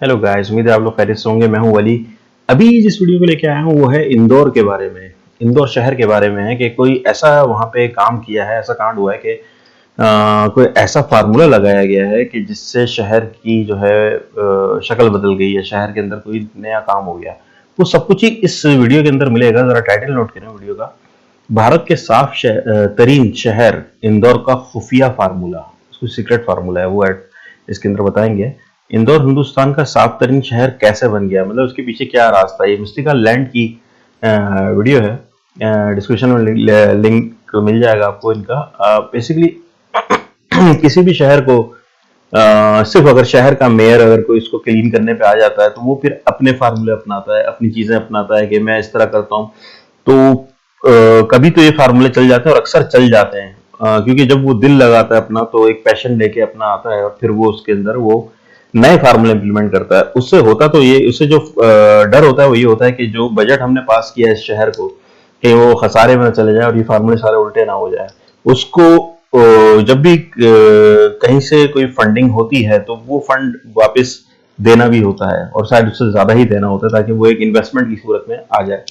Hello guys, उम्मीद है आप लोग खैरियत से होंगे। मैं हूं वली। अभी जिस वीडियो को लेके आया हूं वो है इंदौर के बारे में। इंदौर शहर के बारे में है कि कोई ऐसा वहां पे काम किया है, ऐसा कांड हुआ है कि कोई ऐसा फार्मूला लगाया गया है कि जिससे शहर की जो है शक्ल बदल गई है। शहर के अंदर कोई नया काम हो गया। वो सब कुछ ही इस वीडियो के अंदर मिलेगा। जरा टाइटल नोट करें वीडियो का। भारत के साफ तरीन शहर इंदौर का खुफिया फार्मूला, उसको सीक्रेट फार्मूला है वो इसके अंदर बताएंगे। इंदौर हिंदुस्तान का साफ तरीन शहर कैसे बन गया, मतलब उसके पीछे क्या रास्ता है। ये मिस्टिकल लैंड की वीडियो है। डिस्क्रिप्शन में लिंक मिल जाएगा आपको इनका। बेसिकली किसी भी शहर को सिर्फ अगर शहर का मेयर अगर कोई इसको क्लीन करने पे आ जाता है तो वो फिर अपने फार्मूले अपनाता है, अपनी चीजें अपनाता है कि मैं इस तरह करता हूँ। तो कभी तो ये फार्मूले चल जाते हैं और अक्सर चल जाते हैं, क्योंकि जब वो दिल लगाता है अपना तो एक पैशन लेके अपना आता है और फिर वो उसके अंदर वो नए फार्मूले इंप्लीमेंट करता है। उससे होता तो ये, उससे जो डर होता है वो ये होता है कि जो बजट हमने पास किया है इस शहर को, कि वो खसारे में चले जाए और ये फार्मूले सारे उल्टे ना हो जाए। उसको जब भी कहीं से कोई फंडिंग होती है तो वो फंड वापस देना भी होता है और शायद उससे ज्यादा ही देना होता है ताकि वो एक इन्वेस्टमेंट की सूरत में आ जाए।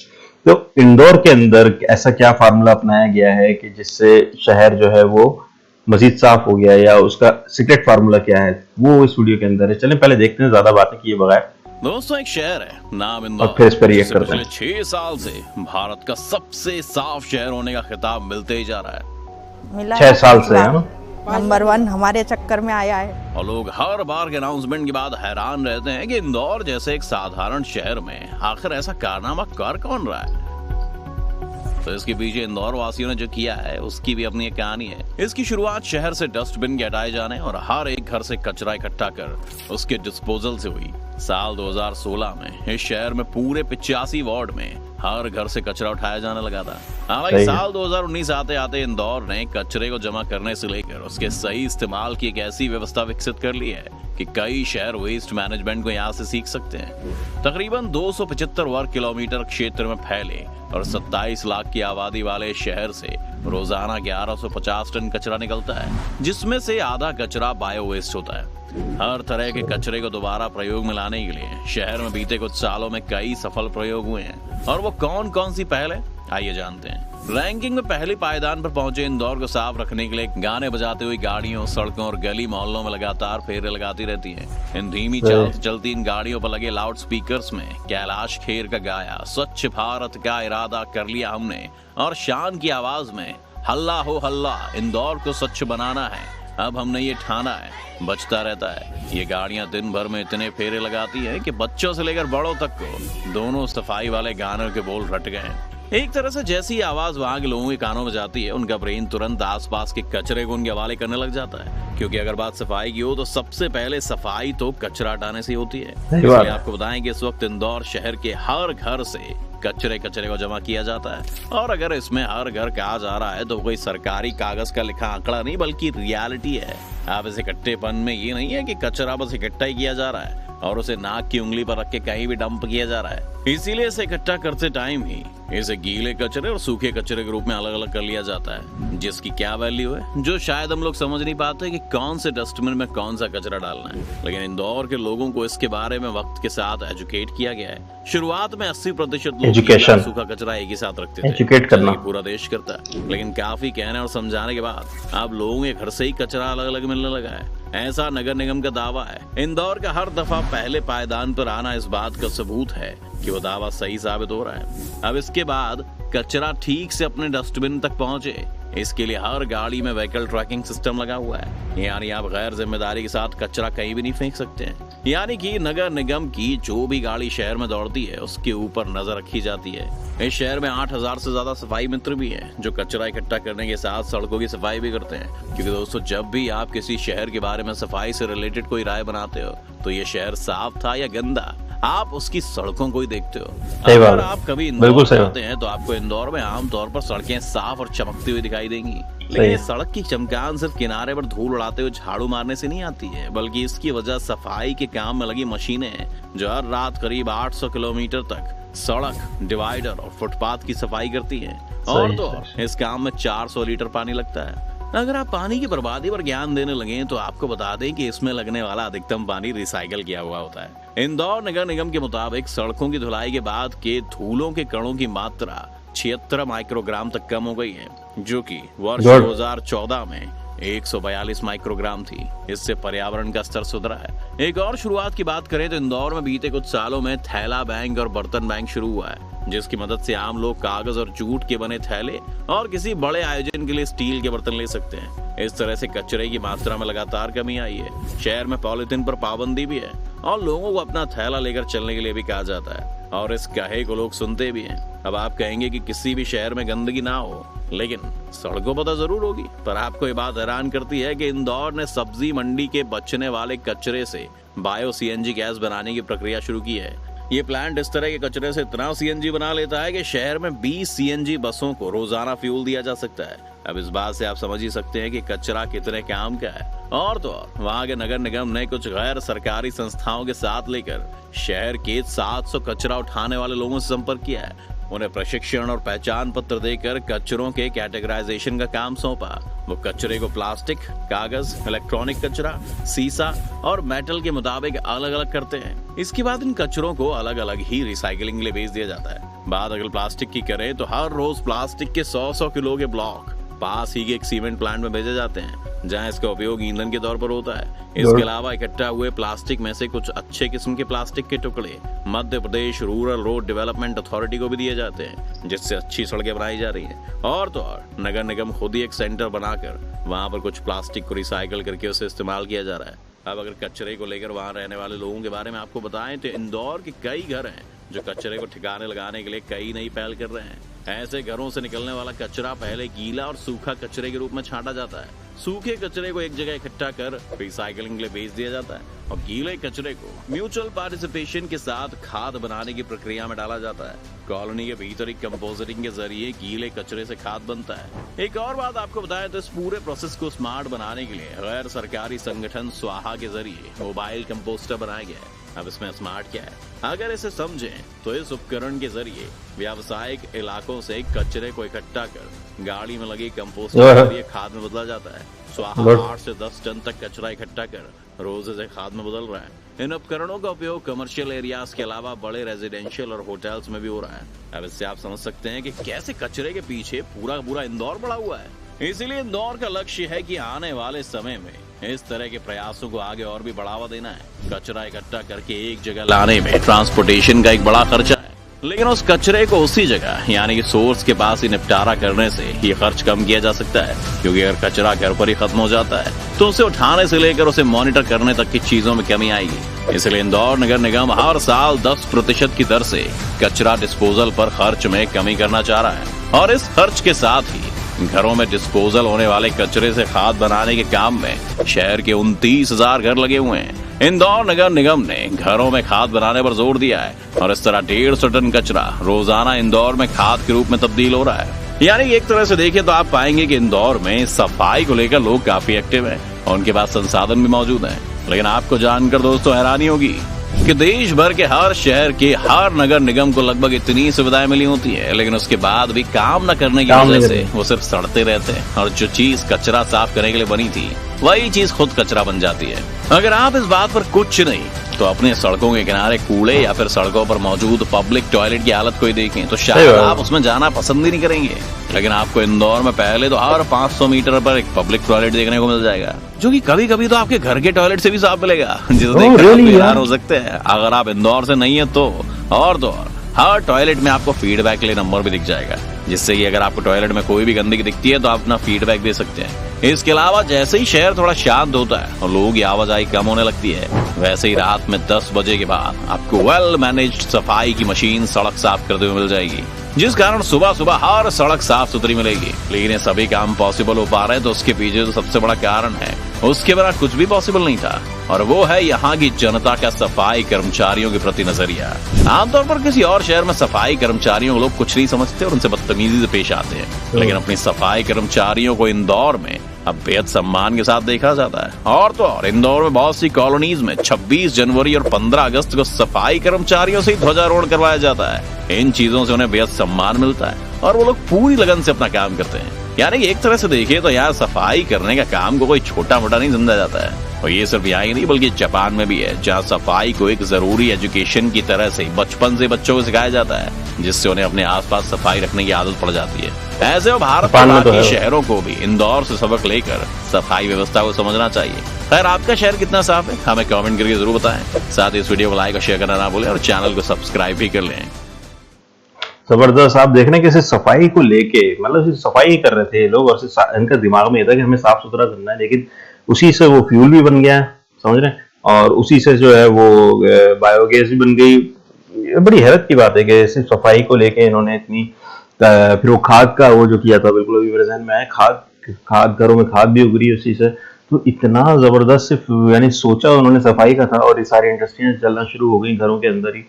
तो इंदौर के अंदर ऐसा क्या फार्मूला अपनाया गया है कि जिससे शहर जो है वो मजीद साफ हो गया, या उसका सीक्रेट फार्मूला क्या है, वो इस वीडियो के अंदर है। चलें पहले देखते हैं ज्यादा बातें किए बगैर। दोस्तों, एक शहर है नाम इंदौर, और फिर इस पर रिएक्ट करते हैं। 6 साल से भारत का सबसे साफ शहर होने का खिताब मिलते ही जा रहा है। 6 साल से है ना, नंबर 1 हमारे चक्कर में आया है। और लोग हर बार के अनाउंसमेंट के बाद हैरान रहते हैं कि इंदौर जैसे एक साधारण शहर में आखिर ऐसा कारनामा कर कौन रहा है। तो इसके पीछे इंदौर वासियों ने जो किया है उसकी भी अपनी एक कहानी है। इसकी शुरुआत शहर से डस्टबिन के हटाए जाने और हर एक घर से कचरा इकट्ठा कर उसके डिस्पोजल से हुई। साल 2016 में इस शहर में पूरे 85 वार्ड में हर घर से कचरा उठाया जाने लगा था। हालांकि साल 2019 आते आते इंदौर ने कचरे को जमा करने से लेकर उसके सही इस्तेमाल की एक ऐसी व्यवस्था विकसित कर ली है कि कई शहर वेस्ट मैनेजमेंट को यहाँ से सीख सकते हैं। तकरीबन 275 वर्ग किलोमीटर क्षेत्र में फैले और 27 लाख की आबादी वाले शहर से रोजाना 1150 टन कचरा निकलता है, जिसमें से आधा कचरा बायो वेस्ट होता है। हर तरह के कचरे को दोबारा प्रयोग में लाने के लिए शहर में बीते कुछ सालों में कई सफल प्रयोग हुए हैं। और वो कौन कौन सी पहल है, आइए जानते हैं। रैंकिंग में पहली पायदान पर पहुंचे इंदौर को साफ रखने के लिए गाने बजाते हुए गाड़ियों, सड़कों और गली मोहल्लों में लगातार फेरे लगाती रहती हैं। इन धीमी चाल से चलती इन गाड़ियों पर लगे लाउड स्पीकर्स में कैलाश खेर का गाया स्वच्छ भारत का इरादा कर लिया हमने, और शान की आवाज में हल्ला हो हल्ला, इंदौर को स्वच्छ बनाना है, अब हमने ये ठाना है, बचता रहता है। ये गाड़ियां दिन भर में इतने फेरे लगाती हैं कि बच्चों से लेकर बड़ों तक को दोनों सफाई वाले गानों के बोल रट गए हैं। एक तरह से जैसी आवाज वहां के लोगों के कानों में जाती है, उनका ब्रेन तुरंत आसपास के कचरे को उनके हवाले करने लग जाता है। क्योंकि अगर बात सफाई की हो तो सबसे पहले सफाई तो कचरा हटाने से होती है। इसलिए आपको बताएं कि इस वक्त इंदौर शहर के हर घर से कचरे को जमा किया जाता है। और अगर इसमें हर घर कहा जा रहा है तो कोई सरकारी कागज का लिखा आंकड़ा नहीं, बल्कि रियलिटी है। आप इस इकट्ठेपन में ये नहीं है कि कचरा बस इकट्ठा ही किया जा रहा है और उसे नाक की उंगली पर रख के कहीं भी डंप किया जा रहा है। इसीलिए इसे इकट्ठा करते टाइम ही इसे गीले कचरे और सूखे कचरे के रूप में अलग अलग कर लिया जाता है, जिसकी क्या वैल्यू है जो शायद हम लोग समझ नहीं पाते कि कौन से डस्टबिन में कौन सा कचरा डालना है। लेकिन इंदौर के लोगों को इसके बारे में वक्त के साथ एजुकेट किया गया है। शुरुआत में 80% लोग गीला और सूखा कचरा एक ही साथ रखते थे, एजुकेट करना पूरा देश करता है। लेकिन काफी कहने और समझाने के बाद अब लोगों के घर से ही कचरा अलग अलग मिलने लगा है, ऐसा नगर निगम का दावा है। इंदौर का हर दफा पहले पायदान पर आना इस बात का सबूत है कि वो दावा सही साबित हो रहा है। अब इसके बाद कचरा ठीक से अपने डस्टबिन तक पहुंचे, इसके लिए हर गाड़ी में व्हीकल ट्रैकिंग सिस्टम लगा हुआ है। यानी आप गैर जिम्मेदारी के साथ कचरा कहीं भी नहीं फेंक सकते हैं। यानी कि नगर निगम की जो भी गाड़ी शहर में दौड़ती है उसके ऊपर नजर रखी जाती है। इस शहर में 8000 से ज्यादा सफाई मित्र भी हैं जो कचरा इकट्ठा करने के साथ सड़कों की सफाई भी करते हैं। क्योंकि दोस्तों, जब भी आप किसी शहर के बारे में सफाई से रिलेटेड कोई राय बनाते हो तो ये शहर साफ था या गंदा, आप उसकी सड़कों को ही देखते हो। अगर आप कभी इंदौर जाते हैं तो आपको इंदौर में आमतौर पर सड़कें साफ और चमकती हुई दिखाई देंगी। लेकिन सड़क की चमकान सिर्फ किनारे पर धूल उड़ाते हुए झाड़ू मारने से नहीं आती है, बल्कि इसकी वजह सफाई के काम में लगी मशीनें हैं जो हर रात करीब 800 किलोमीटर तक सड़क, डिवाइडर और फुटपाथ की सफाई करती हैं। और तो इस काम में 400 लीटर पानी लगता है। अगर आप पानी की बर्बादी पर ज्ञान देने लगे तो आपको बता दें कि इसमें लगने वाला अधिकतम पानी रिसाइकल किया हुआ होता है। इंदौर नगर निगम के मुताबिक सड़कों की धुलाई के बाद के धूलों के कणों की मात्रा 76 माइक्रोग्राम तक कम हो गई है, जो कि वर्ष 2014 में 142 माइक्रोग्राम थी। इससे पर्यावरण का स्तर सुधरा है। एक और शुरुआत की बात करें तो इंदौर में बीते कुछ सालों में थैला बैंक और बर्तन बैंक शुरू हुआ है, जिसकी मदद से आम लोग कागज और जूट के बने थैले और किसी बड़े आयोजन के लिए स्टील के बर्तन ले सकते हैं। इस तरह से कचरे की मात्रा में लगातार कमी आई है। शहर में पॉलिथीन पर पाबंदी भी है और लोगों को अपना थैला लेकर चलने के लिए भी कहा जाता है, और इस कहे को लोग सुनते भी हैं। अब आप कहेंगे कि किसी भी शहर में गंदगी ना हो, लेकिन सड़कों पर तो जरूर होगी। पर आपको ये बात हैरान करती है कि इंदौर ने सब्जी मंडी के बचने वाले कचरे से बायो सीएनजी गैस बनाने की प्रक्रिया शुरू की है। ये प्लांट इस तरह के कचरे से इतना सीएनजी बना लेता है कि शहर में 20 सीएनजी बसों को रोजाना फ्यूल दिया जा सकता है। अब इस बात से आप समझ ही सकते हैं कि कचरा कितने काम का है। और तो और वहाँ के नगर निगम ने कुछ गैर सरकारी संस्थाओं के साथ लेकर शहर के 700 कचरा उठाने वाले लोगों से संपर्क किया है। उन्हें प्रशिक्षण और पहचान पत्र देकर कचरों के कैटेगराइजेशन का काम सौंपा। वो कचरे को प्लास्टिक, कागज, इलेक्ट्रॉनिक कचरा, सीसा और मेटल के मुताबिक अलग अलग करते हैं। इसके बाद इन कचरों को अलग अलग ही रिसाइकलिंग के लिए भेज दिया जाता है। बात अगर प्लास्टिक की करें तो हर रोज प्लास्टिक के 100 किलो के ब्लॉक पास ही के एक सीमेंट प्लांट में भेजे जाते हैं, जहां इसका उपयोग ईंधन के तौर पर होता है। इसके अलावा इकट्ठा हुए प्लास्टिक में से कुछ अच्छे किस्म के प्लास्टिक के टुकड़े Madhya Pradesh rural road development authority को भी दिए जाते हैं, जिससे अच्छी सड़कें बनाई जा रही हैं। और तो और नगर निगम खुद ही एक सेंटर बनाकर वहां पर कुछ प्लास्टिक को रिसाइकल करके उसे इस्तेमाल किया जा रहा है। अब अगर कचरे को लेकर वहां रहने वाले लोगों के बारे में आपको बताएं तो इंदौर के कई घर हैं जो कचरे को ठिकाने लगाने के लिए कई नई पहल कर रहे हैं। ऐसे घरों से निकलने वाला कचरा पहले गीला और सूखा कचरे के रूप में छांटा जाता है। सूखे कचरे को एक जगह इकट्ठा कर रिसाइकलिंग के लिए भेज दिया जाता है और गीले कचरे को म्यूचुअल पार्टिसिपेशन के साथ खाद बनाने की प्रक्रिया में डाला जाता है। कॉलोनी के भीतर एक कंपोस्टिंग के जरिए गीले कचरे से खाद बनता है। एक और बात आपको बताएं तो इस पूरे प्रोसेस को स्मार्ट बनाने के लिए गैर सरकारी संगठन स्वाहा के जरिए मोबाइल कंपोस्टर बनाया गया है। अब इसमें स्मार्ट क्या है, अगर इसे समझें तो इस उपकरण के जरिए व्यावसायिक इलाकों से कचरे को इकट्ठा कर गाड़ी में लगी कंपोस्टर के जरिए खाद में बदला जाता है। स्वाहा 8 से 10 टन तक कचरा इकट्ठा कर रोज इसे खाद में बदल रहा है। इन उपकरणों का उपयोग कमर्शियल एरियाज के अलावा बड़े रेजिडेंशियल और होटल्स में भी हो रहा है। अब इससे आप समझ सकते हैं कि कैसे कचरे के पीछे पूरा इंदौर पड़ा हुआ है। इसीलिए इंदौर का लक्ष्य है कि आने वाले समय में इस तरह के प्रयासों को आगे और भी बढ़ावा देना है। कचरा इकट्ठा करके एक जगह लाने में ट्रांसपोर्टेशन का एक बड़ा खर्चा है, लेकिन उस कचरे को उसी जगह यानी कि सोर्स के पास ही निपटारा करने से ये खर्च कम किया जा सकता है। क्योंकि अगर कचरा घर पर ही खत्म हो जाता है तो उसे उठाने से लेकर उसे मॉनिटर करने तक की चीजों में कमी आएगी। इसलिए इंदौर नगर निगम हर साल 10% की दर से कचरा डिस्पोजल पर खर्च में कमी करना चाह रहा है। और इस खर्च के साथ ही घरों में डिस्पोजल होने वाले कचरे से खाद बनाने के काम में शहर के 29,000 घर लगे हुए हैं। इंदौर नगर निगम ने घरों में खाद बनाने पर जोर दिया है और इस तरह 150 टन कचरा रोजाना इंदौर में खाद के रूप में तब्दील हो रहा है। यानी एक तरह से देखिए तो आप पाएंगे कि इंदौर में सफाई को लेकर लोग काफी एक्टिव हैं और उनके पास संसाधन भी मौजूद हैं। लेकिन आपको जानकर दोस्तों हैरानी होगी कि देश भर के हर शहर के हर नगर निगम को लगभग इतनी सुविधाएं मिली होती है, लेकिन उसके बाद भी काम न करने की वजह से वो सिर्फ सड़ते रहते हैं और जो चीज कचरा साफ करने के लिए बनी थी वही चीज खुद कचरा बन जाती है। अगर आप इस बात पर कुछ नहीं तो अपने सड़कों के किनारे कूड़े या फिर सड़कों पर मौजूद पब्लिक टॉयलेट की हालत को ही देखें तो शायद आप उसमें जाना पसंद ही नहीं करेंगे। लेकिन आपको इंदौर में पहले तो हर 500 मीटर पर एक पब्लिक टॉयलेट देखने को मिल जाएगा, जो कि कभी कभी तो आपके घर के टॉयलेट से भी साफ मिलेगा, जिसे देखकर आप हैरान हो सकते हैं। अगर आप इंदौर से नहीं है तो और हर टॉयलेट में आपको फीडबैक के लिए नंबर भी दिख जाएगा, जिससे कि अगर आपको टॉयलेट में कोई भी गंदगी दिखती है तो आप अपना फीडबैक दे सकते हैं। इसके अलावा जैसे ही शहर थोड़ा शांत होता है और लोगों की आवाजाही कम होने लगती है, वैसे ही रात में 10 बजे के बाद आपको वेल मैनेज्ड सफाई की मशीन सड़क साफ करते हुए मिल जाएगी, जिस कारण सुबह सुबह हर सड़क साफ सुथरी मिलेगी। लेकिन ये सभी काम पॉसिबल हो पा रहे हैं तो उसके पीछे जो सबसे बड़ा कारण है, उसके बिना कुछ भी पॉसिबल नहीं था, और वो है यहाँ की जनता का सफाई कर्मचारियों के प्रति नजरिया। आमतौर पर किसी और शहर में सफाई कर्मचारियों को लोग कुछ नहीं समझते और उनसे बदतमीजी से पेश आते हैं, लेकिन अपनी सफाई कर्मचारियों को इंदौर में अब बेहद सम्मान के साथ देखा जाता है। और तो और इंदौर में बहुत सी कॉलोनीज में 26 जनवरी और 15 अगस्त को सफाई कर्मचारियों से ध्वजारोहण करवाया जाता है। इन चीजों से उन्हें बेहद सम्मान मिलता है और वो लोग पूरी लगन से अपना काम करते हैं। यानी एक तरह से देखिए तो यार सफाई करने का काम को कोई छोटा मोटा नहीं समझा जाता है। और ये सिर्फ यहाँ ही नहीं बल्कि जापान में भी है, जहाँ सफाई को एक जरूरी एजुकेशन की तरह से बचपन से बच्चों को सिखाया जाता है, जिससे उन्हें अपने आसपास सफाई रखने की आदत पड़ जाती है। ऐसे में भारत के बाकी शहरों को भी इंदौर से सबक लेकर सफाई व्यवस्था को समझना चाहिए। खैर, आपका शहर कितना साफ है हमें कमेंट करके जरूर बताएं। साथ ही इस वीडियो को लाइक और शेयर करना ना भूलें और चैनल को सब्सक्राइब भी कर लें। जबरदस्त। आप देख रहे हैं कि सफाई को लेके मतलब सिर्फ सफाई ही कर रहे थे ये लोग और इनका दिमाग में ये था कि हमें साफ सुथरा करना है, लेकिन उसी से वो फ्यूल भी बन गया है, समझ रहे हैं, और उसी से जो है वो बायोगैस भी बन गई। बड़ी हैरत की बात है कि सिर्फ सफाई को लेके इन्होंने इतनी फिर वो खाद का वो जो किया था, बिल्कुल अभी मेरे ज़हन में आया, खाद घरों में खाद भी उगरी उसी से। तो इतना जबरदस्त सिर्फ यानी सोचा उन्होंने सफाई का था और ये सारी इंडस्ट्रियां चलना शुरू हो गई घरों के अंदर ही।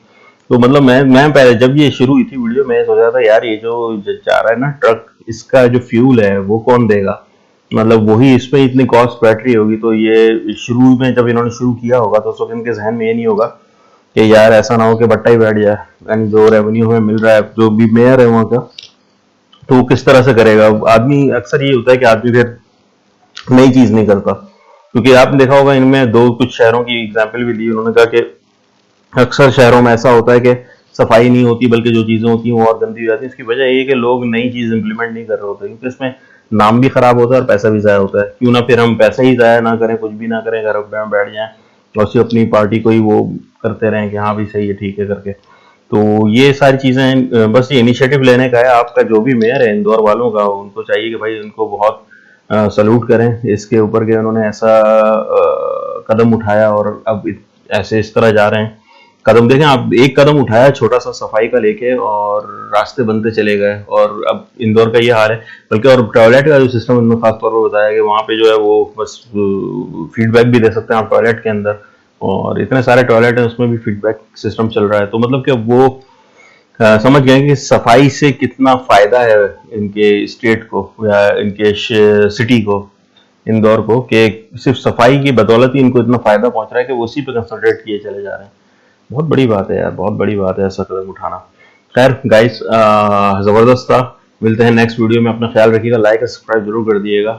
तो मतलब मैं पहले जब ये शुरू हुई थी वीडियो में सोचा था यार ये जो जा रहा है ना ट्रक, इसका जो फ्यूल है वो कौन देगा, मतलब वही इसमें इतनी कॉस्ट बैटरी होगी। तो ये शुरू में जब इन्होंने शुरू किया होगा तो उस वक्त इनके जहन में ये नहीं होगा कि यार ऐसा ना हो कि बट्टा ही बैठ जाए, यानी जो रेवेन्यू हमें मिल रहा है, जो भी मेयर है वहाँ का, तो वो किस तरह से करेगा। आदमी अक्सर ये होता है कि आदमी फिर नई चीज नहीं करता, क्योंकि आपने देखा होगा इनमें दो कुछ शहरों की एग्जाम्पल भी दी उन्होंने, कहा कि अक्सर शहरों में ऐसा होता है कि सफाई नहीं होती बल्कि जो चीजें होती हैं वो और गंदी हो जाती है। इसकी वजह ये है कि लोग नई चीज इंप्लीमेंट नहीं कर रहे होते, क्योंकि इसमें नाम भी खराब होता है और पैसा भी जाया होता है। क्यों ना फिर हम पैसा ही जाया ना करें, कुछ भी ना करें, घर में बैठ जाएं और सिर्फ अपनी पार्टी को ही वो करते रहें कि हाँ भी सही है ठीक है करके। तो ये सारी चीजें बस ये इनिशिएटिव लेने का है आपका जो भी मेयर है इंदौर वालों का, उनको चाहिए कि भाई उनको बहुत सल्यूट करें इसके ऊपर कि उन्होंने ऐसा कदम उठाया और अब ऐसे इस तरह जा रहे हैं। कदम देखें आप, एक कदम उठाया छोटा सा सफाई का लेके और रास्ते बनते चले गए, और अब इंदौर का ये हाल है। बल्कि और टॉयलेट का जो सिस्टम उन्होंने खासतौर पर बताया कि वहाँ पे जो है वो बस फीडबैक भी दे सकते हैं आप टॉयलेट के अंदर, और इतने सारे टॉयलेट हैं उसमें भी फीडबैक सिस्टम चल रहा है। तो मतलब कि वो समझ गए कि सफाई से कितना फायदा है इनके स्टेट को या इनके सिटी को, इंदौर को, कि सिर्फ सफाई की बदौलत ही इनको इतना फायदा पहुंच रहा है कि वो उसी पे कंसंट्रेट किए चले जा रहे हैं। बहुत बड़ी बात है यार, बहुत बड़ी बात है ऐसा कदम उठाना। खैर गाइस, जबरदस्त था। मिलते हैं नेक्स्ट वीडियो में, अपना ख्याल रखिएगा, लाइक और सब्सक्राइब जरूर कर दिएगा।